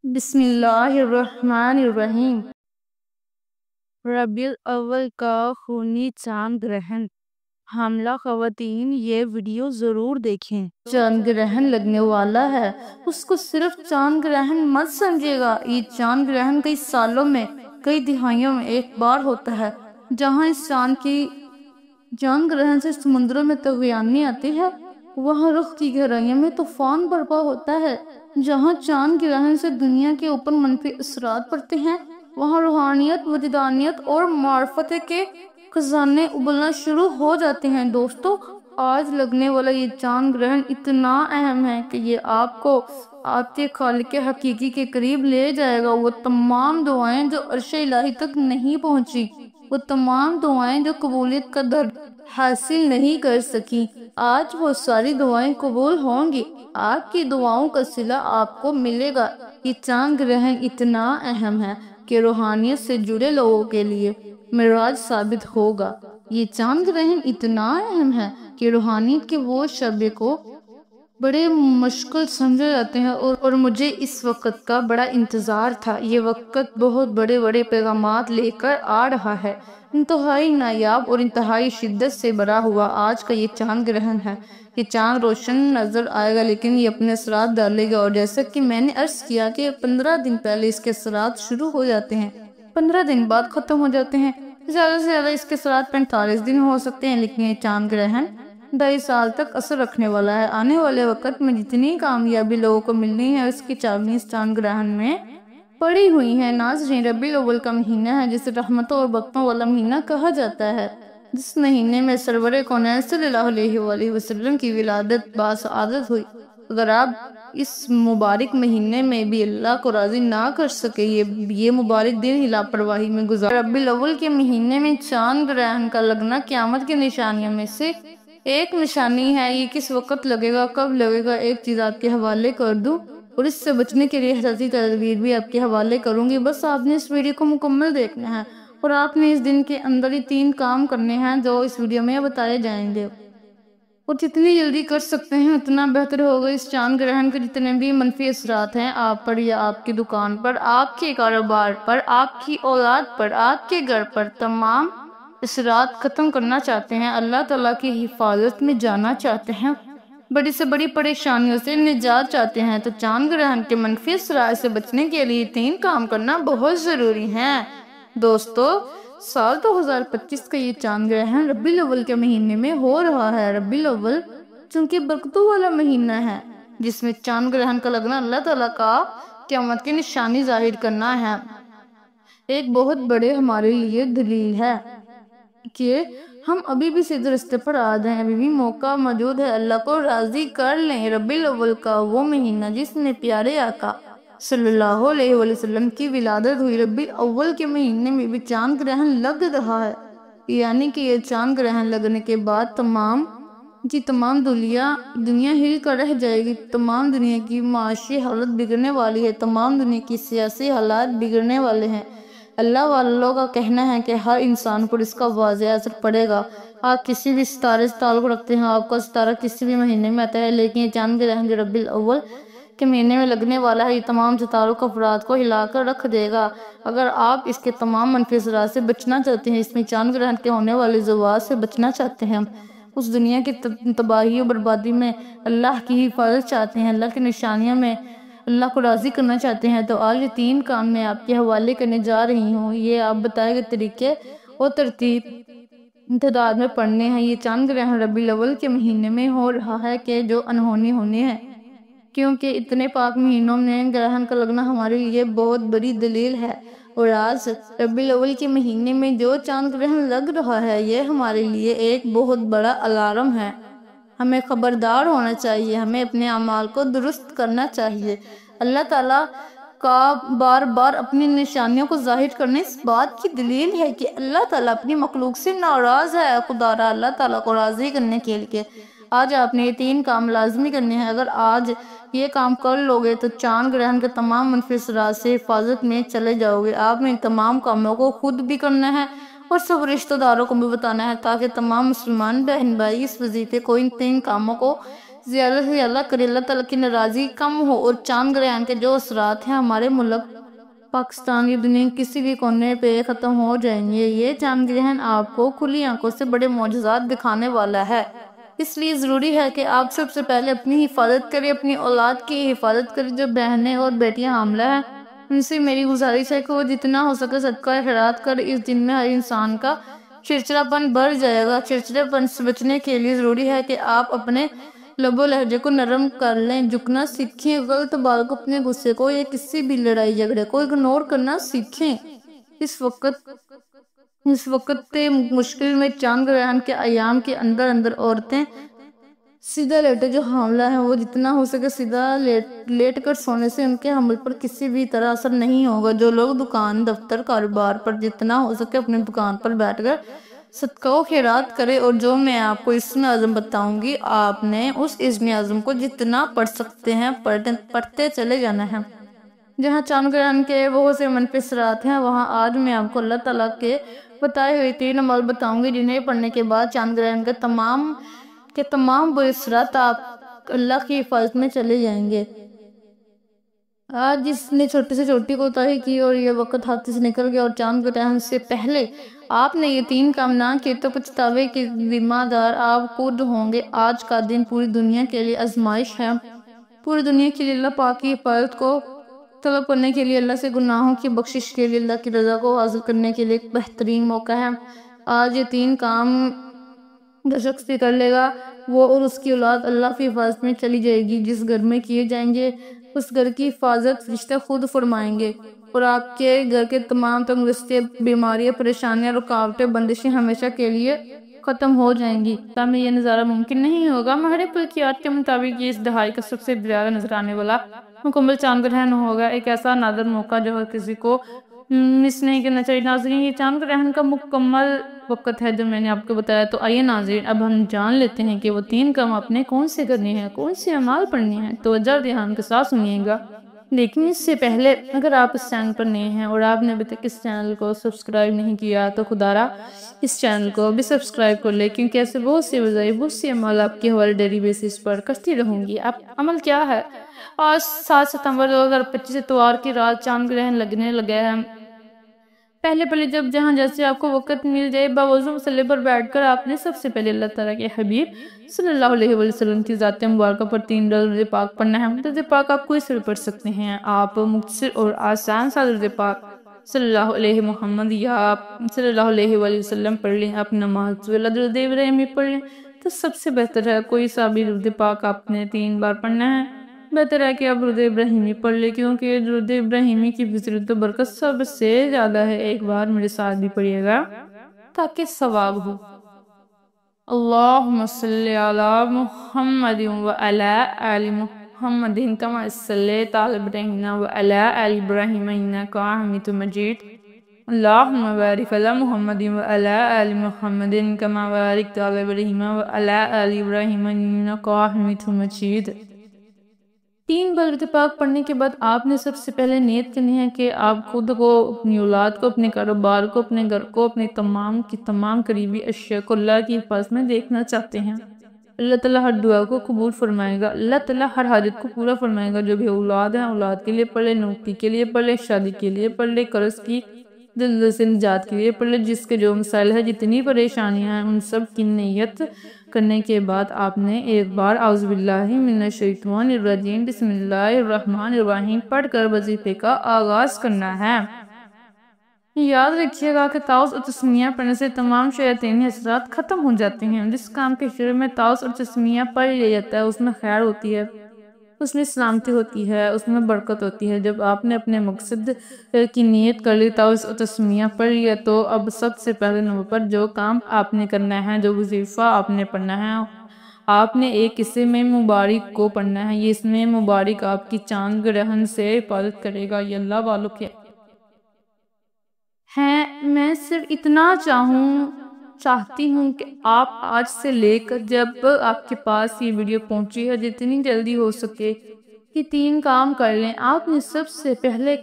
بسم اللہ الرحمن الرحیم۔ ربیع الاول کا خونی چاند گرہن۔ حاملہ خواتین یہ ویڈیو ضرور دیکھیں۔ چاند گرہن لگنے والا ہے اس کو صرف چاند گرہن مت سمجھے گا۔ یہ چاند گرہن کئی سالوں میں، کئی دہائیوں میں ایک بار ہوتا ہے۔ جہاں اس چاند گرہن سے سمندروں میں طوفانی آتی ہے، وہاں رخ کی گہرائیوں میں طوفان برپا ہوتا ہے۔ جہاں چاند گرہن سے دنیا کے اوپر منفی اثرات پڑتے ہیں، وہاں روحانیت، وجدانیت اور معرفت کے خزانے ابلنا شروع ہو جاتے ہیں۔ دوستو، آج لگنے والا یہ چاند گرہن اتنا اہم ہے کہ یہ آپ کو آپ کے خالق حقیقی کے قریب لے جائے گا۔ وہ تمام دعائیں جو عرش الہی تک نہیں پہنچی، وہ تمام دعائیں جو قبولیت کا درد حاصل نہیں کر سکی، آج وہ ساری دعائیں قبول ہوں گی۔ آپ کی دعاؤں کا صلہ آپ کو ملے گا۔ یہ چاند گرہن اتنا اہم ہے کہ روحانیت سے جڑے لوگوں کے لیے معراج ثابت ہوگا۔ یہ چاند گرہن اتنا اہم ہے کہ روحانیت کے وہ شعبے کو بڑے مشکل سمجھے جاتے ہیں اور مجھے اس وقت کا بڑا انتظار تھا۔ یہ وقت بہت بڑے بڑے پیغامات لے کر آ رہا ہے۔ انتہائی نایاب اور انتہائی شدت سے بھرا ہوا آج کا یہ چاند گرہن ہے۔ یہ چاند روشن نظر آئے گا لیکن یہ اپنے اثرات ڈالے گا، اور جیسا کہ میں نے عرض کیا کہ 15 دن پہلے اس کے اثرات شروع ہو جاتے ہیں، 15 دن بعد ختم ہو جاتے ہیں، زیادہ سے زیادہ اس کے اثرات 45 دن ہو سکتے ہیں، لیکن یہ چاند گرہن 2.5 سال تک اثر رکھنے والا ہے۔ آنے والے وقت میں جتنی کامیابی لوگوں کو ملنی ہے اس کی چابیاں اس چاند گرہن میں پڑی ہوئی ہیں۔ ناظرین، ربیع الاول کا مہینہ ہے جسے رحمتوں اور برکتوں والا مہینہ کہا جاتا ہے، جس مہینے میں سرور کونین صلی اللہ علیہ وآلہ وسلم کی ولادت باسعادت ہوئی۔ اگر آپ اس مبارک مہینے میں بھی اللہ کو راضی نہ کر سکے، یہ مبارک دن ہی لاپرواہی میں گزار۔ ربیع الاول کے مہینے میں چاند گرہن کا لگنا قیامت کی نشانیوں میں سے ایک نشانی ہے۔ یہ کس وقت لگے گا، کب لگے گا، ایک چیز آپ کے حوالے کر دوں اور اس سے بچنے کے لیے احتیاطی تدابیر بھی آپ کے حوالے کروں گی۔ بس آپ نے اس ویڈیو کو مکمل دیکھنا ہے اور آپ نے اس دن کے اندر ہی 3 کام کرنے ہیں جو اس ویڈیو میں بتائے جائیں گے، اور جتنی جلدی کر سکتے ہیں اتنا بہتر ہوگا۔ اس چاند گرہن کے جتنے بھی منفی اثرات ہیں آپ پر یا آپ کی دکان پر، آپ کے کاروبار پر، آپ کی اولاد پر، آپ کے گھر پر، تمام اثرات ختم کرنا چاہتے ہیں، اللہ تعالیٰ کی حفاظت میں جانا چاہتے ہیں، بڑی سے بڑی پریشانیوں سے نجات چاہتے ہیں، تو چاند گرہن کے منفی اثرات سے بچنے کے لیے 3 کام کرنا بہت ضروری ہے۔ دوستو، سال 2025 کا یہ چاند گرہن ربیع الاول کے مہینے میں ہو رہا ہے۔ ربیع الاول چونکہ برکتوں والا مہینہ ہے، جس میں چاند گرہن کا لگنا اللہ تعالیٰ کا قیامت کی نشانی ظاہر کرنا ہے، ایک بہت بڑے ہمارے لیے دلیل ہے کہ ہم ابھی بھی سیدھے راستے پر آ جائیں، ابھی بھی موقع موجود ہے، اللہ کو راضی کر لیں۔ ربیع الاول کا وہ مہینہ جس میں پیارے آقا صلی اللہ علیہ وسلم کی ولادت ہوئی، ربیع الاول کے مہینے میں بھی چاند گرہن لگ رہا ہے، یعنی کہ یہ چاند گرہن لگنے کے بعد تمام دنیا ہل کر رہ جائے گی، تمام دنیا کی معاشی حالت بگڑنے والی ہے، تمام دنیا کی سیاسی حالات بگڑنے والے ہیں۔ اللہ والوں کا کہنا ہے کہ ہر انسان پر اس کا واضح اثر پڑے گا۔ آپ کسی بھی ستارے سے تعلق رکھتے ہیں، آپ کا ستارہ کسی بھی مہینے میں آتا ہے، لیکن یہ چاند گرہن جو ربیع الاول کے مہینے میں لگنے والا ہے، یہ تمام ستاروں کو افراد کو ہلا کر رکھ دے گا۔ اگر آپ اس کے تمام منفی اثرات سے بچنا چاہتے ہیں، اس میں چاند گرہن کے ہونے والے زوال سے بچنا چاہتے ہیں، اس دنیا کی تباہی و بربادی میں اللہ کی حفاظت چاہتے ہیں، اللہ کی نشانیوں میں اللہ کو راضی کرنا چاہتے ہیں، تو آج یہ 3 کام میں آپ کے حوالے کرنے جا رہی ہوں۔ یہ آپ بتائے گئے طریقے اور ترتیب امتداد میں پڑھنے ہیں۔ یہ چاند گرہن ربیع الاول کے مہینے میں ہو رہا ہے کہ جو انہونی ہونے ہیں، کیونکہ اتنے پاک مہینوں میں گرہن کا لگنا ہمارے لیے بہت بڑی دلیل ہے، اور آج ربیع الاول کے مہینے میں جو چاند گرہن لگ رہا ہے یہ ہمارے لیے ایک بہت بڑا الارم ہے۔ ہمیں خبردار ہونا چاہیے، ہمیں اپنے اعمال کو درست کرنا چاہیے۔ اللہ تعالیٰ کا بار بار اپنی نشانیوں کو ظاہر کرنے اس بات کی دلیل ہے کہ اللہ تعالیٰ اپنی مخلوق سے ناراض ہے۔ خدا را اللہ تعالیٰ کو راضی کرنے کے لیے آج آپ نے یہ 3 کام لازمی کرنے ہیں۔ اگر آج یہ کام کر لوگے تو چاند گرہن کے تمام منفی اثرات سے حفاظت میں چلے جاؤ گے۔ آپ نے ان تمام کاموں کو خود بھی کرنا ہے اور سب رشتہ داروں کو بھی بتانا ہے، تاکہ تمام مسلمان بہن بھائی اس وظیفے کو، ان 3 کاموں کو زیادہ سے زیادہ کرے اللہ تعالیٰ کی ناراضی کم ہو، اور چاند گرہن کے جو اثرات ہیں ہمارے ملک پاکستان کی دنیا کسی بھی کونے پہ ختم ہو جائیں گے۔ یہ چاند گرہن آپ کو کھلی آنکھوں سے بڑے معجزات دکھانے والا ہے، اس لیے ضروری ہے کہ آپ سب سے پہلے اپنی حفاظت کریں، اپنی اولاد کی حفاظت کریں۔ جو بہنیں اور بیٹیاں حاملہ ہیں ان سے میری گزارش ہے کہ وہ جتنا ہو سکے صدقہ خیرات کر۔ اس دن میں ہر انسان کا چڑچڑا پن بڑھ جائے گا۔ چڑچڑے پن سے بچنے کے لیے ضروری ہے کہ آپ اپنے لب و لہجے کو نرم کر لیں، جھکنا سیکھیں، غلط بات کو، اپنے غصے کو یا کسی بھی لڑائی جھگڑے کو اگنور کرنا سیکھیں۔ اس وقت مشکل میں چاند گرہن کے ایام کے اندر عورتیں سیدھا لیٹے، جو حاملہ ہیں وہ جتنا ہو سکے سیدھا لیٹ کر سونے سے ان کے حمل پر کسی بھی طرح اثر نہیں ہوگا۔ جو لوگ دکان، دفتر، کاروبار پر جتنا ہو سکے اپنے دکان پر بیٹھ کر صدقہ و خیرات کرے، اور جو میں آپ کو اسم اعظم بتاؤں گی آپ نے اس اسم اعظم کو جتنا پڑھ سکتے ہیں پڑھتے چلے جانا ہے۔ جہاں چاند گرہن کے بہت سے منفی اثرات ہیں، وہاں آج میں آپ کو اللہ تعالیٰ کے بتائے ہوئے 3 عمل بتاؤں گی جنہیں پڑھنے کے بعد چاند گرہن کے تمام برے اثرات آپ اللہ کی حفاظت میں چلے جائیں گے۔ آج جس نے چھوٹی سے چھوٹی کوتاہی کی اور یہ وقت ہاتھ سے نکل گیا اور چاند گرہن سے پہلے آپ نے یہ 3 کام نہ کیے تو پچھتاوے کے ذمہ دار آپ خود ہوں گے۔ آج کا دن پوری دنیا کے لیے آزمائش ہے، پوری دنیا کے لیے اللہ پاک کی حفاظت کو طلب کرنے کے لیے، اللہ سے گناہوں کی بخشش کے لیے، اللہ کی رضا کو حاصل کرنے کے لیے ایک بہترین موقع ہے۔ آج یہ 3 کام جو شخص بھی کر لے گا وہ اور اس کی اولاد اللہ کی حفاظت میں چلی جائے گی۔ جس گھر میں کیے جائیں گے اس گھر کی حفاظت فرشتے خود فرمائیں گے، اور آپ کے گھر کے تمام تنگدستی، بیماریاں، پریشانیاں، رکاوٹیں، بندشیں ہمیشہ کے لیے ختم ہو جائیں گی۔ تاہم یہ نظارہ ممکن نہیں ہوگا۔ ماہر فلکیات کے مطابق یہ اس دہائی کا سب سے زیادہ نظر آنے والا مکمل چاند گرہن ہوگا، ایک ایسا نادر موقع جو ہر کسی کو مس نہیں کرنا چاہیے۔ ناظرین، یہ چاند گرہن کا مکمل وقت ہے جو میں نے آپ کو بتایا۔ تو آئیے ناظرین اب ہم جان لیتے ہیں کہ وہ 3 کام آپ نے کون سے کرنے ہیں، کون سے اعمال پڑھنے ہیں۔ توجہ دھیان کے ساتھ سنیے گا، لیکن اس سے پہلے اگر آپ اس چینل پر نئے ہیں اور آپ نے ابھی تک اس چینل کو سبسکرائب نہیں کیا تو خدارا اس چینل کو بھی سبسکرائب کر لے، کیونکہ ایسے بہت سے وظائف، بہت سے اعمال آپ کے حوالے ڈیلی بیسس پر کرتی رہوں گی۔ اب عمل کیا ہے؟ آج 7 ستمبر 2025 اتوار کی رات چاند گرہن لگنے لگا ہے۔ پہلے جب جہاں جیسے آپ کو وقت مل جائے باوضو مسئلے پر بیٹھ کر آپ نے سب سے پہلے اللہ تعالیٰ کے حبیب صلی اللہ علیہ وسلم کی ذات مبارکہ پر 3 درود پاک پڑھنا ہے۔ درود پاک آپ کوئی سے پڑھ سکتے ہیں، آپ مختصر اور آسان سا درود پاک صلی اللہ علیہ محمد یا صلی اللہ علیہ وسلم پڑھ لیں۔ آپ نماز والا درود ابراہیمی پڑھ لیں تو سب سے بہتر ہے۔ کوئی سا بھی درود پاک آپ نے 3 بار پڑھنا ہے۔ بہتر ہے کہ آپ درود ابراہیمی پڑھ لیں، کیونکہ درود ابراہیمی کی فضیلت و برکت سب سے زیادہ ہے۔ ایک بار میرے ساتھ بھی پڑھیے گا تاکہ ثواب ہو۔ اللہم صلی علی محمد وعلی آل محمد کما صلیت علی ابراہیم وعلی آل ابراہیم انک حمید مجید۔ اللہم بارک علی محمد وعلی آل محمد کما بارکت علی ابراہیم وعلی آل ابراہیم انک حمید مجید۔ 3 بار درود پاک پڑھنے کے بعد آپ نے سب سے پہلے نیت کرنی ہے کہ آپ خود کو، اپنی اولاد کو، اپنے کاروبار کو، اپنے گھر کو، اپنے تمام قریبی اشیاء کو اللہ کی حفاظت میں دیکھنا چاہتے ہیں۔ اللہ تعالیٰ ہر دعا کو قبول فرمائے گا، اللہ تعالیٰ ہر حاجت کو پورا فرمائے گا۔ جو بھی اولاد ہیں اولاد کے لیے پڑھ لے، نوکری کے لیے پڑھ لے، شادی کے لیے پڑھ لے، قرض کی دلدل سے نجات کے لیے پڑھ لے، جس کے جو مسائل ہیں، جتنی پریشانیاں ہیں، ان سب کی نیت کرنے کے بعد آپ نے ایک بار اعوذ باللہ من الشیطان الرجیم بسم اللہ الرحمن الرحیم پڑھ کر وظیفے کا آغاز کرنا ہے۔ یاد رکھیے گا کہ تعوذ اور تسمیہ پڑھنے سے تمام شیاطینی اثرات ختم ہو جاتے ہیں۔ جس کام کے شروع میں تعوذ اور تسمیہ پڑھ لیا جاتا ہے اس میں خیر ہوتی ہے، اس میں سلامتی ہوتی ہے، اس میں برکت ہوتی ہے۔ جب آپ نے اپنے مقصد کی نیت کر لی، تعوذ اور تسمیہ پڑھ لیا، تو اب سب سے پہلے نمبر پر جو کام آپ نے کرنا ہے، جو وظیفہ آپ نے پڑھنا ہے، آپ نے ایک اسم مبارک کو پڑھنا ہے۔ یہ اسم مبارک آپ کی چاند گرہن سے حفاظت کرے گا۔ یہ اللہ والوں کے ہیں۔ میں صرف اتنا چاہتی ہوں کہ آپ آج سے لے کر جب آپ کے پاس یہ ویڈیو پہنچی ہے جتنی جلدی ہو سکے یہ 3 کام کر لیں۔ آپ نے سب سے پہلے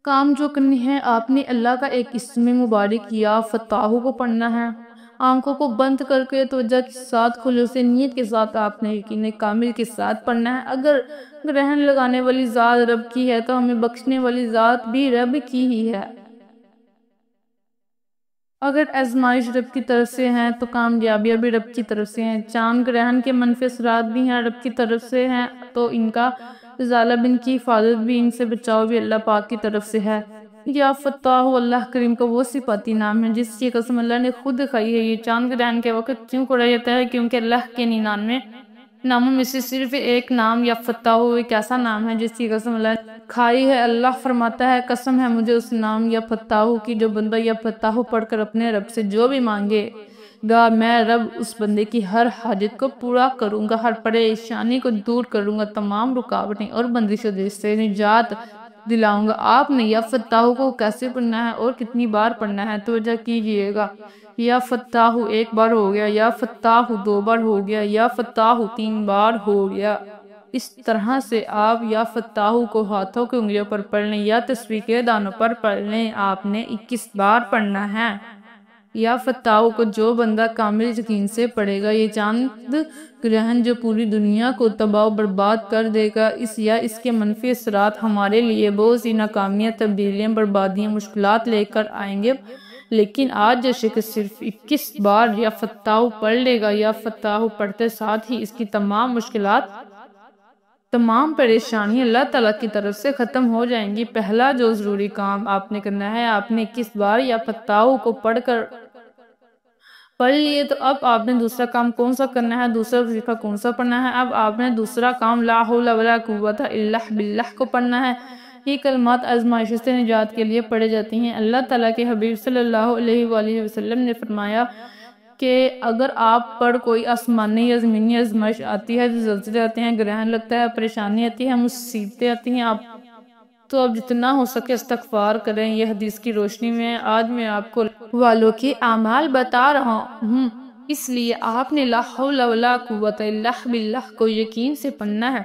کام جو کرنی ہے، آپ نے اللہ کا ایک اسم مبارک یا فتاح کو پڑھنا ہے۔ آنکھوں کو بند کر کے توجہ کے ساتھ خلوص نیت کے ساتھ آپ نے یقین کامل کے ساتھ پڑھنا ہے۔ اگر گرہن لگانے والی ذات رب کی ہے تو ہمیں بخشنے والی ذات بھی رب کی ہی ہے۔ اگر آزمائش رب کی طرف سے ہیں تو کامیابیاں بھی رب کی طرف سے ہیں۔ چاند گرہن کے منفی اثرات بھی ہیں رب کی طرف سے ہیں تو ان کا ازالہ بھی، ان کی حفاظت بھی، ان سے بچاؤ بھی اللہ پاک کی طرف سے ہے۔ یا فتاح اللہ کریم کا وہ صفاتی نام ہے جس کی قسم اللہ نے خود کھائی ہے۔ یہ چاند گرہن کے وقت کیوں پڑھا جاتا ہے؟ کیونکہ اللہ کے 99 ناموں میں سے صرف ایک نام یا فتاح ایک ایسا نام ہے جس کی قسم اللہ نے کھائی ہے۔ اللہ فرماتا ہے قسم ہے مجھے اس نام یا فتاح کی جو بندہ یا فتاح پڑھ کر اپنے رب سے جو بھی مانگے گا میں رب اس بندے کی ہر حاجت کو پورا کروں گا، ہر پریشانی کو دور کروں گا، تمام رکاوٹیں اور بندشوں سے نجات دلاؤں گا۔ آپ نے یا فتاح کو کیسے پڑھنا ہے اور کتنی بار پڑھنا ہے توجہ کیجئے گا۔ یا فتاح ایک بار ہو گیا، یا فتاح 2 بار ہو گیا، یا فتاح 3 بار ہو گیا۔ اس طرح سے آپ یا فتاح کو ہاتھوں کی انگلیوں پر پڑھ لیں یا تسبیح کے دانوں پر پڑھ لیں۔ آپ نے 21 بار پڑھنا ہے۔ یا فتاح کو جو بندہ کامل یقین سے پڑھے گا، یہ چاند گرہن جو پوری دنیا کو تباہ و برباد کر دے گا، اس کے منفی اثرات ہمارے لیے بہت سی ناکامیاں، تبدیلیاں، بربادیاں، مشکلات لے کر آئیں گے، لیکن آج جو شخص صرف 21 بار یا فتاح پڑھ لے گا، یا فتاح پڑھتے ساتھ ہی اس کی تمام مشکلات، تمام پریشانیاں اللہ تعالیٰ کی طرف سے ختم ہو جائیں گی۔ پہلا جو ضروری کام آپ نے کرنا ہے، آپ نے 21 بار یا فتاح کو پڑھ لیے تو اب آپ نے دوسرا کام کون سا کرنا ہے؟ دوسرا وظیفہ کون سا پڑھنا ہے؟ اب آپ نے دوسرا کام لا حول ولا قوت الا باللہ کو پڑھنا ہے۔ یہ کلمات آزمائش سے نجات کے لیے پڑھے جاتی ہیں۔ اللہ تعالیٰ کے حبیب صلی اللہ علیہ وآلہ وسلم نے فرمایا کہ اگر آپ پر کوئی آسمانی یا زمینی آزمائش آتی ہے، زلزلے آتے ہیں، گرہن لگتا ہے، پریشانی آتی ہے، مصیبتیں آتی ہیں، تو اب جتنا ہو سکے استغفار کریں۔ یہ حدیث کی روشنی میں آج میں آپ کو والوں کے اعمال بتا رہا ہوں، اس لیے آپ نے لا حول ولا قوت الا باللہ کو یقین سے پڑھنا ہے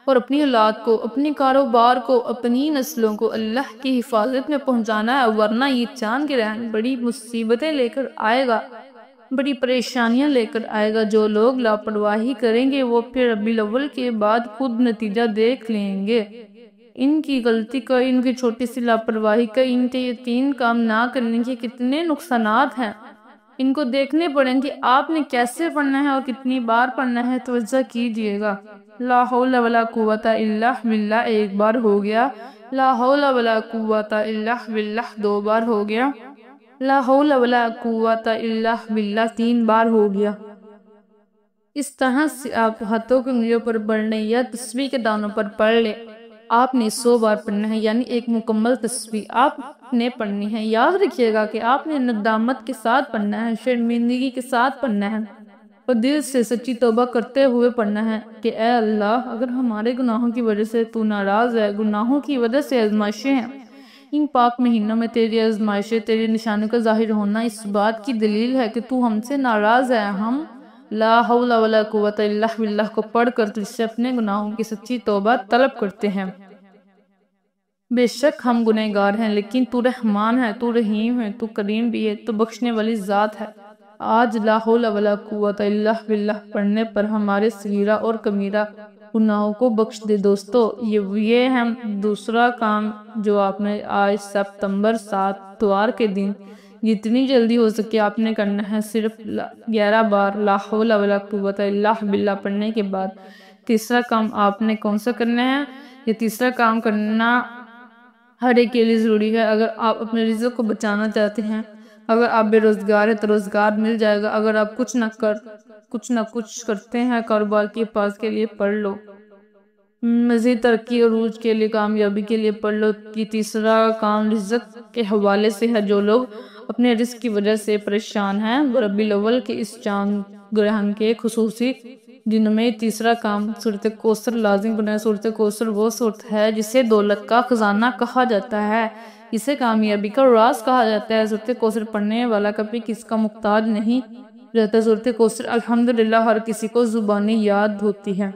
اور اپنی اولاد کو، اپنے کاروبار کو، اپنی نسلوں کو اللہ کی حفاظت میں پہنچانا ہے، ورنہ یہ چاند گرہن بڑی مصیبتیں لے کر آئے گا، بڑی پریشانیاں لے کر آئے گا۔ جو لوگ لاپرواہی کریں گے وہ پھر ربیع الاول کے بعد خود نتیجہ دیکھ لیں گے۔ ان کی غلطی کا، ان کی چھوٹی سی لاپرواہی کا، ان کے یہ 3 کام نہ کرنے کے کتنے نقصانات ہیں، ان کو دیکھنے پڑیں کہ آپ نے کیسے پڑھنا ہے اور کتنی بار پڑھنا ہے۔ توجہ کیجئے گا۔ لا حول ولا قوت الا باللہ 1 بار ہو گیا، لا حول ولا قوت الا باللہ 2 بار ہو گیا، لا حول ولا قوت الا باللہ 3 بار ہو گیا۔ اس طرح سے آپ ہاتھوں کی انگلیوں پر پڑھ لیں یا تسبیح کے دانوں پر پڑھ لیں۔ آپ نے 100 بار پڑھنا ہے، یعنی ایک مکمل تسبیح آپ نے پڑھنی ہے۔ یاد رکھیے گا کہ آپ نے ندامت کے ساتھ پڑھنا ہے، شرمندگی کے ساتھ پڑھنا ہے اور دل سے سچی توبہ کرتے ہوئے پڑھنا ہے کہ اے اللہ، اگر ہمارے گناہوں کی وجہ سے تو ناراض ہے، گناہوں کی وجہ سے آزمائشیں ہیں، ان پاک مہینوں میں تیری آزمائشیں، تیری نشانوں کا ظاہر ہونا اس بات کی دلیل ہے کہ تو ہم سے ناراض ہے۔ ہم لا حول ولا قوت الا باللہ کو پڑھ کر تجھ سے اپنے گناہوں کی سچی توبہ طلب کرتے ہیں۔ بے شک ہم گنہگار ہیں، لیکن تو رحمان ہے، تو رحیم ہے، تو کریم بھی ہے، تو بخشنے والی ذات ہے۔ آج لا حول ولا قوت الا باللہ پڑھنے پر ہمارے صغیرہ اور کبیرہ گناہوں کو بخش دے۔ دوستو، یہ ہے دوسرا کام جو آپ نے آج ستمبر 7 اتوار کے دن جتنی جلدی ہو سکے آپ نے کرنا ہے۔ صرف 11 بار لا حول ولا قوت الا باللہ پڑھنے کے بعد تیسرا کام آپ نے کون سا کرنا ہے؟ یہ تیسرا کام کرنا ہر ایک کے لیے ضروری ہے۔ اگر آپ اپنے رزق کو بچانا چاہتے ہیں، اگر آپ بے روزگار ہیں تو روزگار مل جائے گا، اگر آپ کچھ نہ کچھ کرتے ہیں کاروبار کے پاس کے لیے پڑھ لو، مزید ترقی عروج کے لیے، کامیابی کے لیے پڑھ لو۔ یہ تیسرا کام رزق کے حوالے سے ہے۔ جو لوگ اپنے رزق کی وجہ سے پریشان ہیں، ربیع الاول کے اس چاند گرہن کے خصوصی دنوں میں تیسرا کام سورۃ کوثر لازم بنائے۔ سورۃ کوثر وہ سورت ہے جسے دولت کا خزانہ کہا جاتا ہے، اسے کامیابی کا راز کہا جاتا ہے۔ سورۃ کوثر پڑھنے والا کبھی کسی کا محتاج نہیں رہتا۔ سورۃ کوثر الحمدللہ ہر کسی کو زبانی یاد ہوتی ہے۔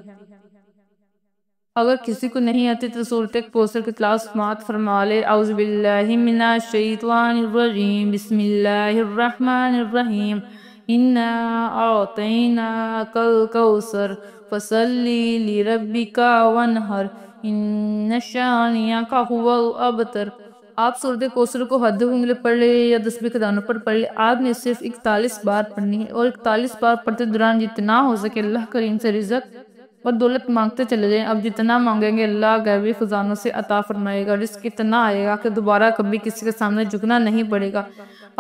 اگر کسی کو نہیں آتی تو سورۃ کوثر کی تلاوت سماعت فرما لے۔ اعوذ باللہ من الشیطان الرجیم، بسم اللہ الرحمن الرحیم، انا اعطیناک الکوثر فصلی لربک وانحر ان شانئک هو الابتر۔ آپ سورۃ کوثر کو حد انگلی پڑھ لے یا تسبیح کے دانوں پر پڑھ لے، آپ نے صرف 41 بار پڑھنی ہے، اور 41 بار پڑھتے دوران جتنا ہو سکے اللہ کریم سے رزق اور دولت مانگتے چلے جائیں۔ اب جتنا مانگیں گے اللہ غیبی خزانوں سے عطا فرمائے گا، رزق اتنا آئے گا کہ دوبارہ کبھی کسی کے سامنے جھکنا نہیں پڑے گا۔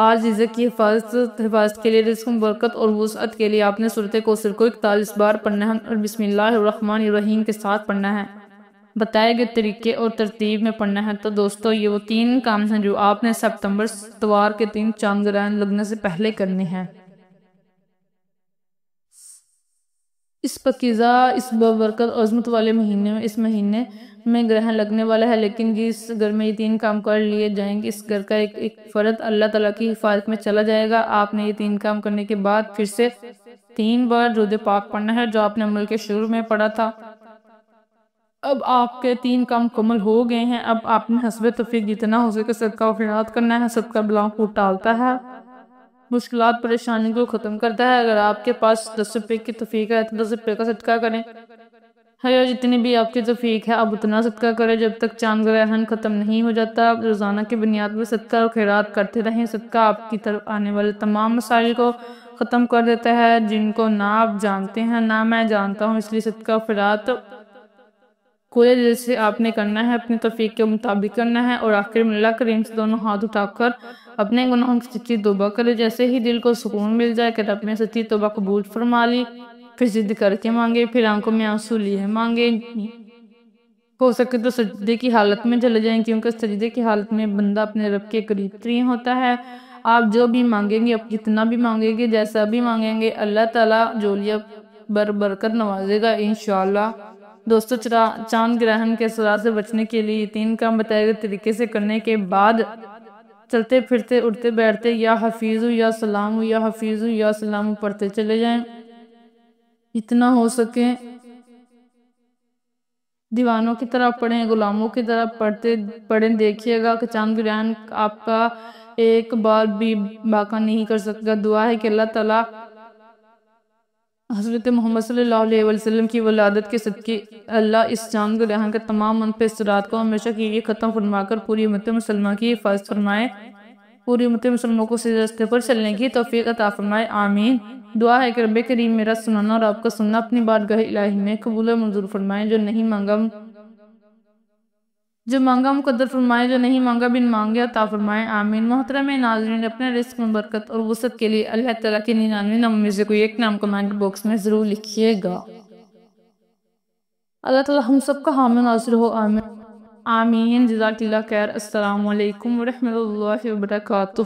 آج رزق کی حفاظت کے لیے، رزق میں برکت اور وسعت کے لیے آپ نے سورۃ کوثر کو 41 بار پڑھنا ہے اور بسم اللہ الرحمن الرحیم کے ساتھ پڑھنا ہے، بتائے گئے طریقے اور ترتیب میں پڑھنا ہے۔ تو دوستو یہ وہ 3 کام ہیں جو آپ نے ستمبر اتوار کے 3 چاند گرہن لگنے سے پہلے کرنے ہیں۔ اس پاکیزہ، اس بابرکت اور عظمت والے مہینے میں، اس مہینے میں گرہن لگنے والا ہے، لیکن جس گھر میں یہ 3 کام کر لیے جائیں گے، اس گھر کا ایک فرد اللہ تعالیٰ کی حفاظت میں چلا جائے گا۔ آپ نے یہ 3 کام کرنے کے بعد پھر سے 3 بار درود پاک پڑھنا ہے جو آپ نے عمل کے شروع میں پڑھا تھا۔ اب آپ کے 3 کام مکمل ہو گئے ہیں۔ اب آپ نے حسب توفیق جتنا ہو سکے صدقہ و خیرات کرنا ہے۔ صدقہ بلاؤں کو ٹالتا ہے، مشکلات پریشانی کو ختم کرتا ہے۔ اگر آپ کے پاس 10 روپے کی توفیق ہے تو 10 روپے کا صدقہ کریں، ہے یا جتنی بھی آپ کی توفیق ہے اب اتنا صدقہ کریں جب تک چاند گرہن ختم نہیں ہو جاتا۔ روزانہ کی بنیاد پر صدقہ و خیرات کرتے رہیں۔ صدقہ آپ کی طرف آنے والے تمام مسائل کو ختم کر دیتا ہے جن کو نہ آپ جانتے ہیں نہ میں جانتا ہوں، اس لیے صدقہ و خیرات کھلے دل سے آپ نے کرنا ہے، اپنی توفیق کے مطابق کرنا ہے، اور آخر میں اللہ کریم سے دونوں ہاتھ اٹھا کر اپنے گناہوں کی سچی توبہ کرے۔ جیسے ہی دل کو سکون مل جائے کہ رب نے سچی توبہ قبول فرما لی، پھر ضد کر کے مانگے، پھر آنکھوں میں آنسو لیے مانگے۔ ہو سکے تو سجدے کی حالت میں چلے جائیں، کیونکہ سجدے کی حالت میں بندہ اپنے رب کے قریب ترین ہوتا ہے۔ آپ جو بھی مانگیں گے، جتنا بھی مانگیں گے، جیسا بھی مانگیں گے، اللہ تعالیٰ جولیہ برکت نوازے گا انشاءاللہ۔ دوستو چاند گرہن کے اثرات سے بچنے کے لیے یہ 3 کام بتائے گئے طریقے سے کرنے کے بعد چلتے پھرتے اٹھتے بیٹھتے یا حفیظو یا سلامو یا حفیظو یا سلامو پڑھتے چلے جائیں، اتنا ہو سکے دیوانوں کی طرح پڑھیں، غلاموں کی طرح پڑھیں۔ دیکھیے گا کہ چاند گرہن آپ کا ایک بار بھی باقی نہیں کر سکتا۔ دعا ہے کہ اللہ تعالیٰ حضرت محمد صلی اللہ علیہ وسلم کی ولادت کے صدقے اللہ اس چاند گرہن کے تمام منفی اثرات کو ہمیشہ کے لیے ختم فرما کر پوری امت مسلمہ کی حفاظت فرمائے، پوری امت مسلموں کو صحیح راستے پر چلنے کی توفیق عطا فرمائے، آمین۔ دعا ہے کہ رب کریم میرا سننا اور آپ کا سننا اپنی بارگاہ الہی میں قبول و منظور فرمائے، جو مانگا مقدر فرمائے، جو نہیں مانگا بن مانگے عطا فرمائے، آمین۔ محترم ناظرین، اپنے رزق میں برکت اور وسعت کے لیے اللہ تعالیٰ کے 99 ناموں میں سے کوئی ایک نام کمنٹ باکس میں ضرور لکھیے گا۔ اللہ تعالیٰ ہم سب کا حامی ناصر ہو، آمین آمین۔ جزاک اللہ خیر۔ السلام علیکم ورحمۃ اللہ وبرکاتہ۔